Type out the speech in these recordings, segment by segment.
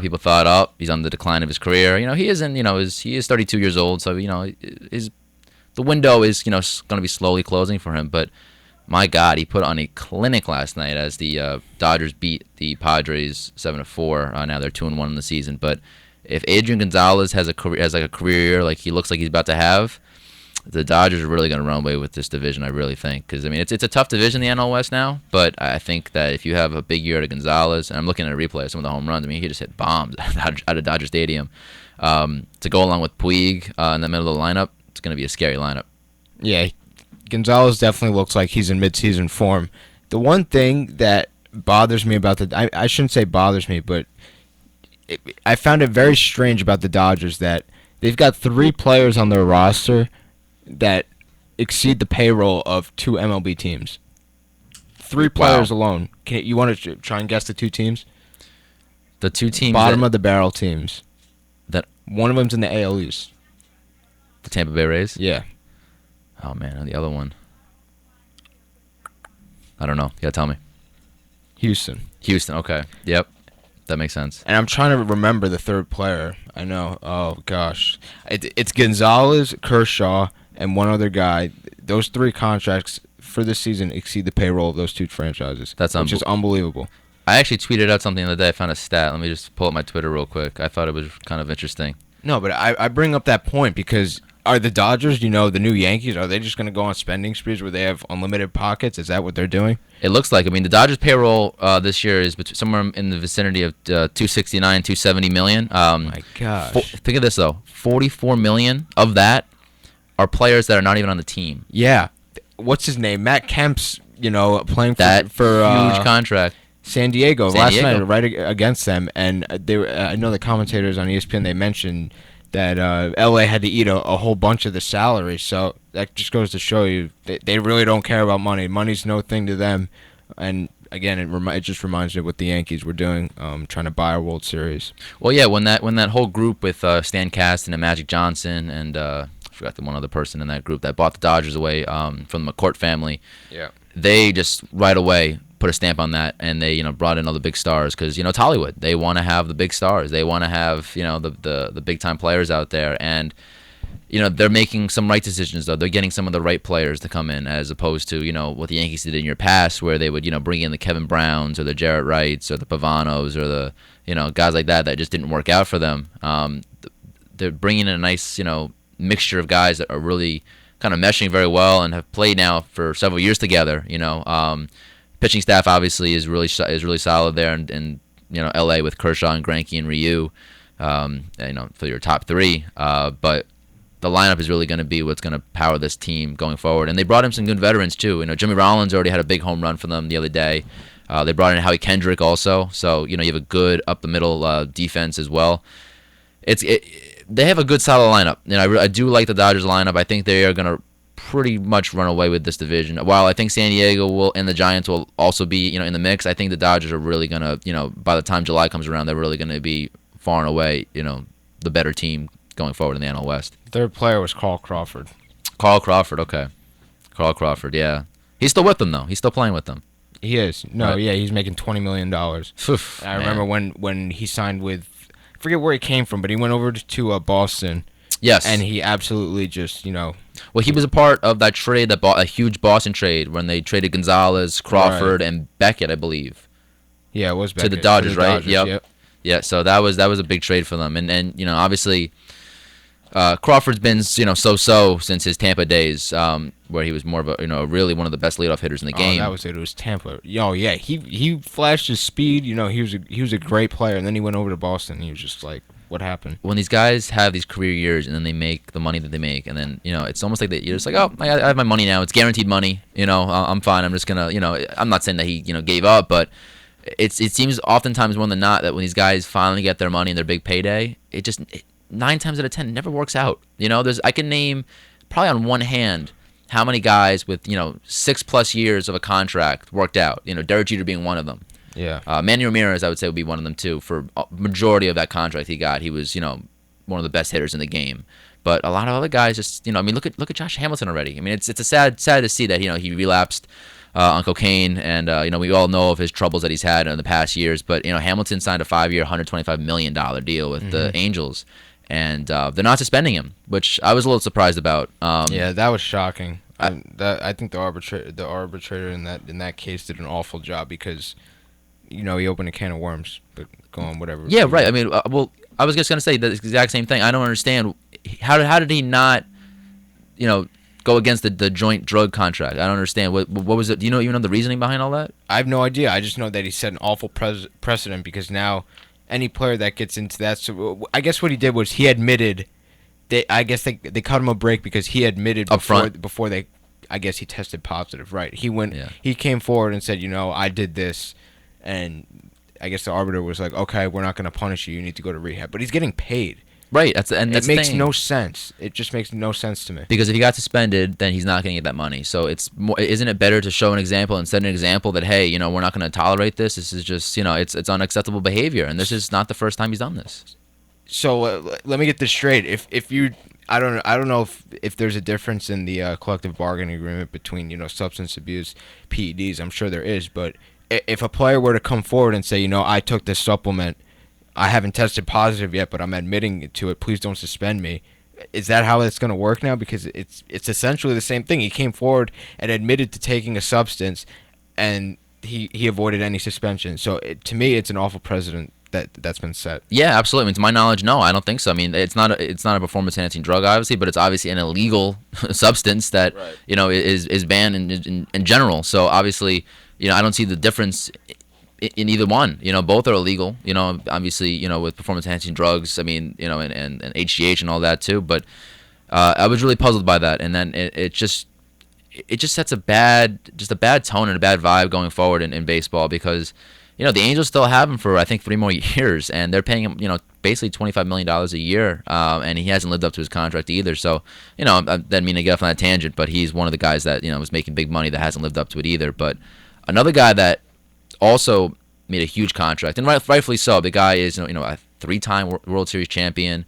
People thought, oh, he's on the decline of his career. He isn't. He is 32 years old, so the window is going to be slowly closing for him. But my God, he put on a clinic last night as the Dodgers beat the Padres 7-4. Now they're 2-1 in the season. But if Adrian Gonzalez has a career year like he looks like he's about to have, the Dodgers are really going to run away with this division. I really think, because it's a tough division, the NL West now. But I think that if you have a big year to Gonzalez, and I'm looking at a replay of some of the home runs. He just hit bombs out of Dodger Stadium. To go along with Puig in the middle of the lineup, it's going to be a scary lineup. Yeah, Gonzalez definitely looks like he's in midseason form. The one thing that bothers me about I shouldn't say bothers me, but I found it very strange about the Dodgers that they've got 3 players on their roster that exceed the payroll of 2 MLB teams. 3 players alone. You want to try and guess the 2 teams? The 2 teams, bottom of the barrel teams. That one of them's in the AL East. The Tampa Bay Rays? Yeah. Oh man, and the other one. I don't know. You gotta tell me. Houston. Okay. Yep. That makes sense. And I'm trying to remember the 3rd player. I know. Oh gosh. It's Gonzalez, Kershaw, and one other guy. Those 3 contracts for this season exceed the payroll of those 2 franchises. Which is unbelievable. I actually tweeted out something the other day. I found a stat. Let me just pull up my Twitter real quick. I thought it was kind of interesting. No, but I bring up that point because are the Dodgers, the new Yankees, are they just going to go on spending sprees where they have unlimited pockets? Is that what they're doing? It looks like. The Dodgers payroll this year is somewhere in the vicinity of 269, 270 million. My gosh. Think of this though. 44 million of that are players that are not even on the team. Yeah. What's his name? Matt Kemp's, playing that for huge contract. San Diego last night, right against them, and I know the commentators on ESPN, they mentioned that LA had to eat a whole bunch of the salary. So that just goes to show you they really don't care about money. Money's no thing to them. And again, it just reminds me of what the Yankees were doing, trying to buy a World Series. Well, yeah, when that whole group with Stan Kasten and Magic Johnson and I forgot the one other person in that group that bought the Dodgers away from the McCourt family. Yeah, they just right away put a stamp on that, and they brought in all the big stars because it's Hollywood. They want to have the big stars. They want to have the big time players out there, and they're making some right decisions though. They're getting some of the right players to come in as opposed to what the Yankees did in your past, where they would bring in the Kevin Browns or the Jarrett Wrights or the Pavanos or the guys like that just didn't work out for them. They're bringing in a nice mixture of guys that are really kind of meshing very well and have played now for several years together. Pitching staff obviously is really solid there, and LA with Kershaw and Greinke and Ryu, for your top 3. But the lineup is really going to be what's going to power this team going forward. And they brought in some good veterans too. Jimmy Rollins already had a big home run for them the other day. They brought in Howie Kendrick also, so you have a good up the middle defense as well. They have a good solid lineup. I do like the Dodgers lineup. I think they are going to pretty much run away with this division. While I think San Diego and the Giants will also be, in the mix, I think the Dodgers are really going to, by the time July comes around, they're really going to be far and away, the better team going forward in the NL West. 3rd player was Carl Crawford. Carl Crawford, okay. Carl Crawford, yeah. He's still with them, though. He's still playing with them. He is. No, right. Yeah, he's making $20 million. I remember when he signed with, I forget where he came from, but he went over to Boston. Yes. And he absolutely just, Well, he was a part of that trade, that a huge Boston trade when they traded Gonzalez, Crawford, and Beckett, I believe. Yeah, it was Beckett. To the Dodgers, right? Dodgers, yep. Yeah, so that was a big trade for them. And obviously, Crawford's been, so-so since his Tampa days, where he was more of a, really one of the best leadoff hitters in the game. Oh, that was it. It was Tampa. Oh, yeah. He flashed his speed. He was a great player, and then he went over to Boston, and he was just like, what happened? When these guys have these career years and then they make the money that they make, and then it's almost like you're just like, oh, I have my money now. It's guaranteed money. I'm fine. I'm just gonna, I'm not saying that he gave up, but it seems oftentimes more than not that when these guys finally get their money and their big payday, it 9 times out of 10 never works out. I can name probably on one hand how many guys with 6+ years of a contract worked out. Derek Jeter being one of them. Yeah. Manny Ramirez, I would say, would be one of them too. For a majority of that contract he got, he was one of the best hitters in the game. But a lot of other guys just look at Josh Hamilton already. It's a sad to see that he relapsed on cocaine, and we all know of his troubles that he's had in the past years. But Hamilton signed a 5-year, $125 million deal with the Angels, and they're not suspending him, which I was a little surprised about. Yeah, that was shocking. I think the arbitrator in that case did an awful job because he opened a can of worms. But go on, whatever. Yeah, right. I mean, well, I was just gonna say the exact same thing. I don't understand how did he not, go against the joint drug contract? I don't understand. What was it? Do you know the reasoning behind all that? I have no idea. I just know that he set an awful precedent because now any player that gets into that. So I guess what he did was he admitted. I guess they cut him a break because he admitted before they. I guess he tested positive. Right. He went. Yeah. He came forward and said, I did this, and I guess the arbiter was like, okay, we're not going to punish you. You need to go to rehab. But he's getting paid. Right. It makes no sense. It just makes no sense to me. Because if he got suspended, then he's not going to get that money. So isn't it better to show an example and set an example that, hey, we're not going to tolerate this. This is just, it's unacceptable behavior, and this is not the first time he's done this. So let me get this straight. If you, I don't know if there's a difference in the collective bargaining agreement between substance abuse, PEDs. I'm sure there is, but if a player were to come forward and say, I took this supplement, I haven't tested positive yet, but I'm admitting to it. Please don't suspend me. Is that how it's going to work now? Because it's essentially the same thing. He came forward and admitted to taking a substance, and he avoided any suspension. So to me, it's an awful precedent that's been set. Yeah, absolutely. I mean, to my knowledge, no, I don't think so. I mean, it's not a performance enhancing drug, obviously, but it's obviously an illegal substance that is banned in general. So obviously, I don't see the difference in either one. Both are illegal. Obviously, with performance enhancing drugs. I mean, and HGH and all that too. But I was really puzzled by that, and then it just sets a bad tone and a bad vibe going forward in baseball because the Angels still have him for I think 3 more years, and they're paying him basically $25 million a year, and he hasn't lived up to his contract either. So I didn't mean to get off on that tangent, but he's one of the guys that was making big money that hasn't lived up to it either. But another guy that also made a huge contract, and rightfully so. The guy is a 3-time World Series champion,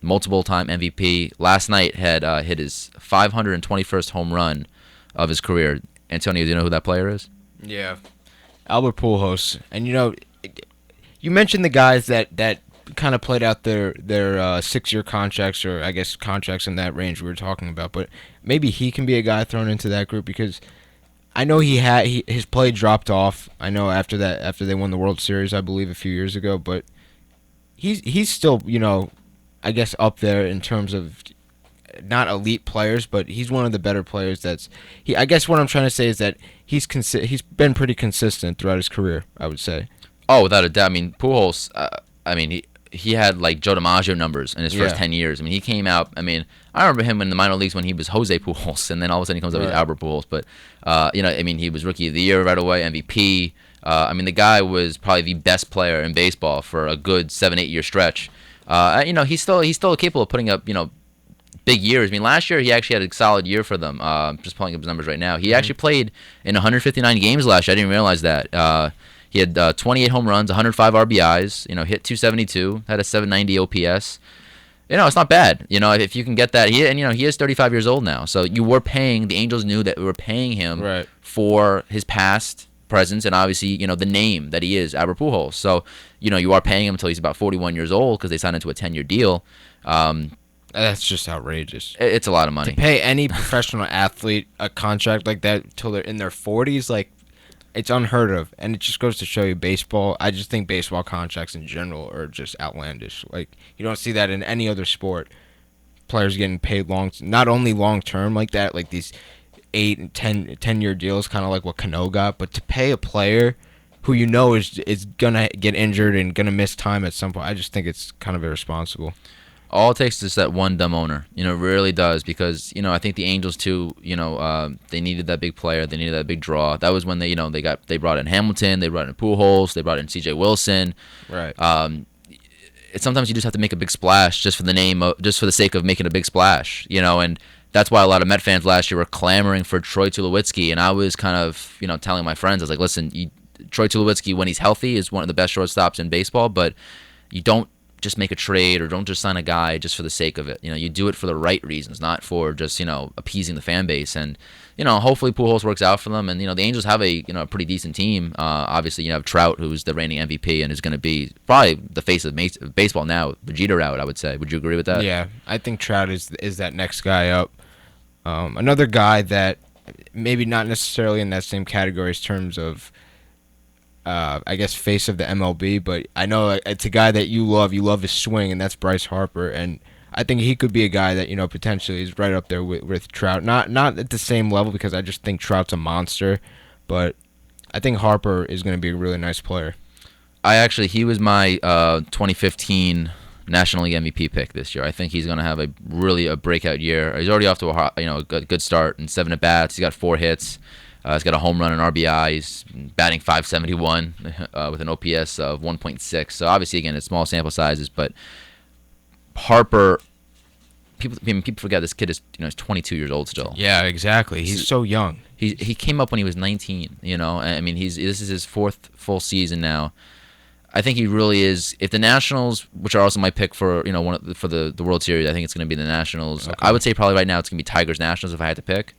multiple-time MVP. Last night had hit his 521st home run of his career. Antonio, do you know who that player is? Yeah, Albert Pujols. And you mentioned the guys that kind of played out their 6-year contracts, or I guess contracts in that range we were talking about. But maybe he can be a guy thrown into that group because I know his play dropped off. I know after they won the World Series, I believe a few years ago, but he's still I guess up there in terms of not elite players, but he's one of the better players. I guess what I'm trying to say is that he's been pretty consistent throughout his career, I would say. Oh, without a doubt. I mean, Pujols. He had like Joe DiMaggio numbers in his first 10 years. I mean, he came out. I mean, I remember him in the minor leagues when he was Jose Pujols, and then all of a sudden he comes up as Albert Pujols. But he was Rookie of the Year right away, MVP. The guy was probably the best player in baseball for a good 7-8 year stretch. He's still capable of putting up big years. I mean, last year he actually had a solid year for them. Just pulling up his numbers right now. He actually played in 159 games last year. I didn't realize that. He had 28 home runs, 105 RBIs, hit 272, had a 790 OPS. It's not bad. If you can get that, he is 35 years old now. So the Angels knew that we were paying him for his past presence and obviously, the name that he is, Albert Pujols. So, you are paying him until he's about 41 years old because they signed into a 10-year deal. That's just outrageous. It's a lot of money. To pay any professional athlete a contract like that until they're in their 40s, it's unheard of, and it just goes to show you baseball. I just think baseball contracts in general are just outlandish. You don't see that in any other sport. Players getting paid not only long term like that, like these 8 and 10-year deals, kind of like what Cano got, but to pay a player who is gonna get injured and gonna miss time at some point, I just think it's kind of irresponsible. All it takes is that one dumb owner. It really does, because I think the Angels too. They needed that big player. They needed that big draw. That was when they brought in Hamilton. They brought in Pujols. They brought in C.J. Wilson. Right. Sometimes you just have to make a big splash just for the sake of making a big splash. And that's why a lot of Met fans last year were clamoring for Troy Tulowitzki. And I was kind of telling my friends, I was like, listen, Troy Tulowitzki when he's healthy is one of the best shortstops in baseball, but you don't just make a trade or don't just sign a guy just for the sake of it. You do it for the right reasons, not for just appeasing the fan base. And hopefully Pujols works out for them. And the Angels have a pretty decent team. Obviously, you have Trout, who's the reigning MVP and is going to be probably the face of baseball now. Vegeta out, I would say. Would you agree with that? Yeah, I think Trout is that next guy up. Another guy that maybe not necessarily in that same category in terms of, I guess, face of the MLB, but I know it's a guy that you love. You love his swing, and that's Bryce Harper. And I think he could be a guy that potentially is right up there with Trout. Not at the same level because I just think Trout's a monster, but I think Harper is going to be a really nice player. He was my 2015 National League MVP pick this year. I think he's going to have a breakout year. He's already off to a good start in 7 at bats. He's got 4 hits. He's got a home run and RBI. He's batting .571 with an OPS of 1.6. So obviously, again, it's small sample sizes, but Harper, people forget this kid is 22 years old still. Yeah, exactly. He's so young. He came up when he was 19. I mean, this is his 4th full season now. I think he really is. If the Nationals, which are also my pick for for the World Series, I think it's going to be the Nationals. Okay. I would say probably right now it's going to be Tigers Nationals if I had to pick,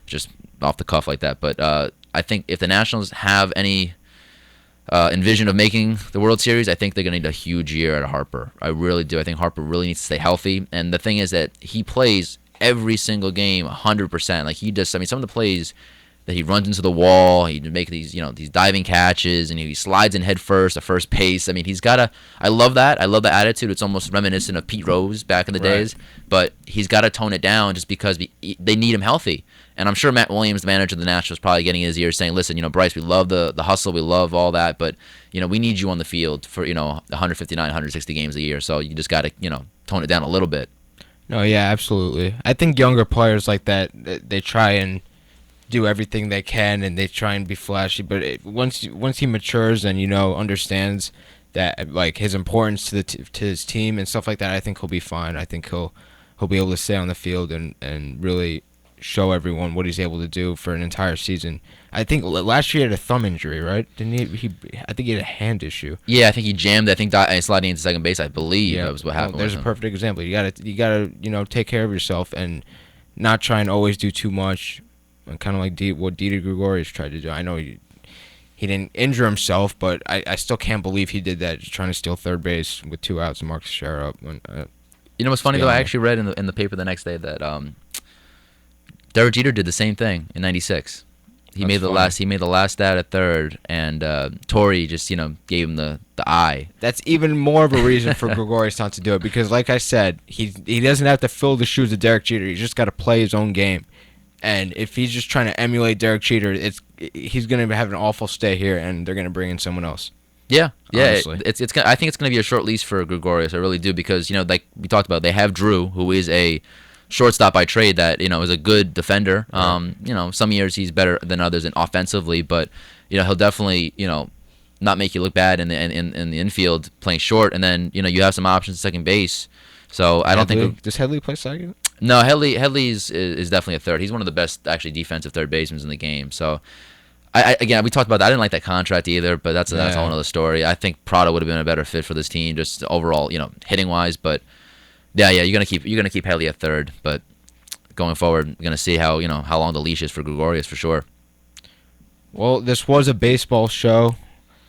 just off the cuff like that. But I think if the Nationals have any envision of making the World Series, I think they're going to need a huge year at Harper. I really do. I think Harper really needs to stay healthy. And the thing is that he plays every single game 100%. Like some of the plays that he runs into the wall, he make these diving catches, and he slides in head first at first base. I mean, I love that. I love the attitude. It's almost reminiscent of Pete Rose back in the days. But he's got to tone it down just because they need him healthy. And I'm sure Matt Williams, the manager of the Nationals, probably getting in his ear saying, listen, Bryce, we love the hustle, we love all that, but we need you on the field for 159, 160 games a year. So you just got to tone it down a little bit. No, yeah, absolutely. I think younger players like that, they try and do everything they can and they try and be flashy, but once he matures and understands that like his importance to his team and stuff like that, I think he'll be fine. I think he'll be able to stay on the field and really show everyone what he's able to do for an entire season. I think last year he had a thumb injury, right? Didn't he? I think he had a hand issue. Yeah, I think he jammed. I think sliding into second base. I believe that was what happened. Well, there's a perfect example. You gotta take care of yourself and not try and always do too much. And kind of like what Didi Gregorius tried to do. I know he didn't injure himself, but I still can't believe he did that, just trying to steal third base with 2 outs and Marcus Scherzer up. What's funny though? I actually read in the paper the next day that Derek Jeter did the same thing in '96. He made the last stat at third, and Torrey just gave him the eye. That's even more of a reason for Gregorius not to do it, because like I said, he doesn't have to fill the shoes of Derek Jeter. He's just got to play his own game. And if he's just trying to emulate Derek Jeter, he's going to have an awful stay here, and they're going to bring in someone else. Yeah. Honestly. I think it's going to be a short lease for Gregorius. I really do, because like we talked about, they have Drew, who is a shortstop by trade that is a good defender. Right. Some years he's better than others offensively, but he'll definitely not make you look bad in the infield playing short, and then you have some options at second base. So I don't think does Headley play second? No, Headley's is definitely a third. He's one of the best actually defensive third basemen in the game. So again, we talked about that. I didn't like that contract either, but that's a whole other story. I think Prado would have been a better fit for this team, just overall, hitting wise. But yeah, you're gonna keep Headley at third. But going forward, we're gonna see how long the leash is for Gregorius for sure. Well, this was a baseball show.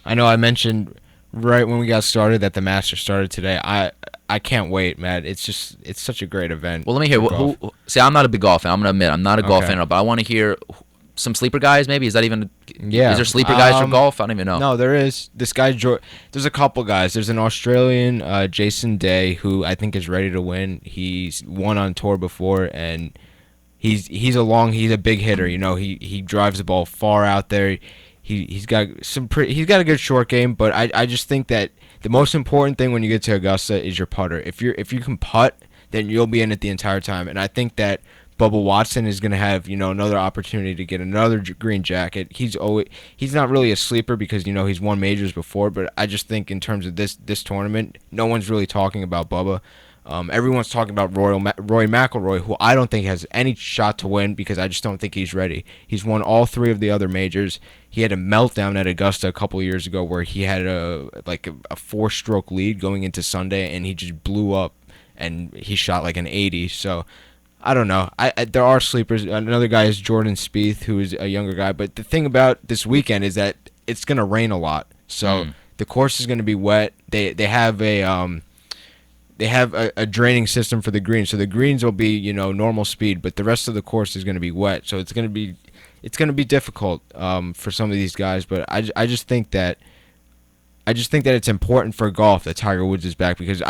I know I mentioned right when we got started that the Masters started today. I can't wait, man. It's such a great event. Well, let me hear. See, I'm not a big golf fan. I'm gonna admit I'm not a golf fan, but I want to hear some sleeper guys. Maybe is that even? Yeah. Is there sleeper guys for golf? I don't even know. No, there is. This guy, there's a couple guys. There's an Australian, Jason Day, who I think is ready to win. He's won on tour before, and he's a big hitter. He drives the ball far out there. He's got a good short game, but I just think that the most important thing when you get to Augusta is your putter. If you can putt, then you'll be in it the entire time. And I think that Bubba Watson is going to have another opportunity to get another green jacket. He's not really a sleeper because he's won majors before, but I just think in terms of this tournament, no one's really talking about Bubba. Everyone's talking about Rory McIlroy, who I don't think has any shot to win because I just don't think he's ready. He's won all 3 of the other majors. He had a meltdown at Augusta a couple years ago where he had a 4-stroke lead going into Sunday, and he just blew up, and he shot like an 80. So I don't know. There are sleepers. Another guy is Jordan Spieth, who is a younger guy. But the thing about this weekend is that it's going to rain a lot. So the course is going to be wet. They have a draining system for the greens, so the greens will be normal speed, but the rest of the course is going to be wet, so it's going to be difficult for some of these guys. But I just think that it's important for golf that Tiger Woods is back, because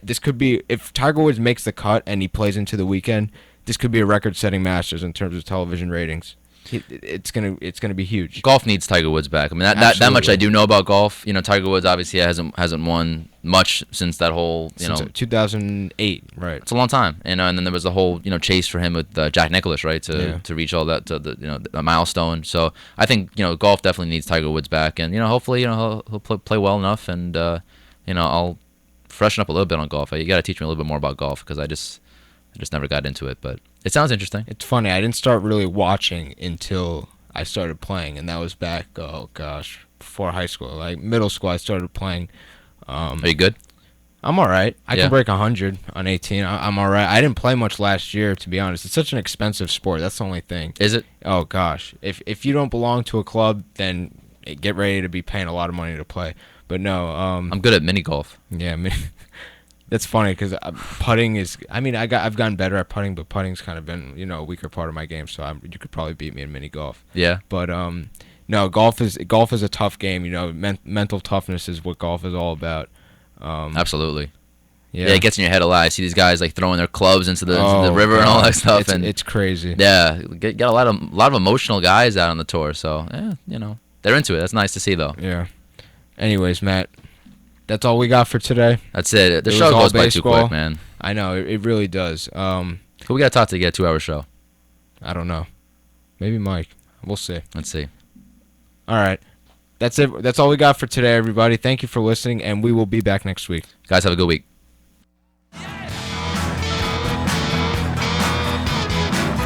this could be, if Tiger Woods makes the cut and he plays into the weekend, this could be a record-setting Masters in terms of television ratings. It's gonna be huge. Golf needs Tiger Woods back. I mean, that much I do know about golf. Tiger Woods obviously hasn't won much since that whole since 2008, right? It's a long time, and then there was the whole chase for him with Jack Nicklaus, right, to reach all that, to the milestone. So I think golf definitely needs Tiger Woods back, and hopefully he'll play well enough, and I'll freshen up a little bit on golf. You got to teach me a little bit more about golf, because I just never got into it, but it sounds interesting. It's funny. I didn't start really watching until I started playing, and that was back, before high school. Like middle school, I started playing. Are you good? I'm all right. I can break 100 on 18. I'm all right. I didn't play much last year, to be honest. It's such an expensive sport. That's the only thing. Is it? Oh, gosh. If you don't belong to a club, then get ready to be paying a lot of money to play. But no. I'm good at mini golf. Yeah, that's funny because putting is. I mean, I've gotten better at putting, but putting's kind of been a weaker part of my game. So you could probably beat me in mini golf. Yeah. But no, golf is a tough game. Mental toughness is what golf is all about. Absolutely. Yeah, it gets in your head a lot. I see these guys like throwing their clubs into the river and all that stuff, and it's crazy. Yeah, got a lot of emotional guys out on the tour. So they're into it. That's nice to see, though. Yeah. Anyways, Matt, that's all we got for today. That's it. The show goes by too quick, man. I know it really does. We got to talk to get a 2-hour show. I don't know. Maybe Mike. We'll see. Let's see. All right. That's it. That's all we got for today, everybody. Thank you for listening, and we will be back next week. Guys, have a good week.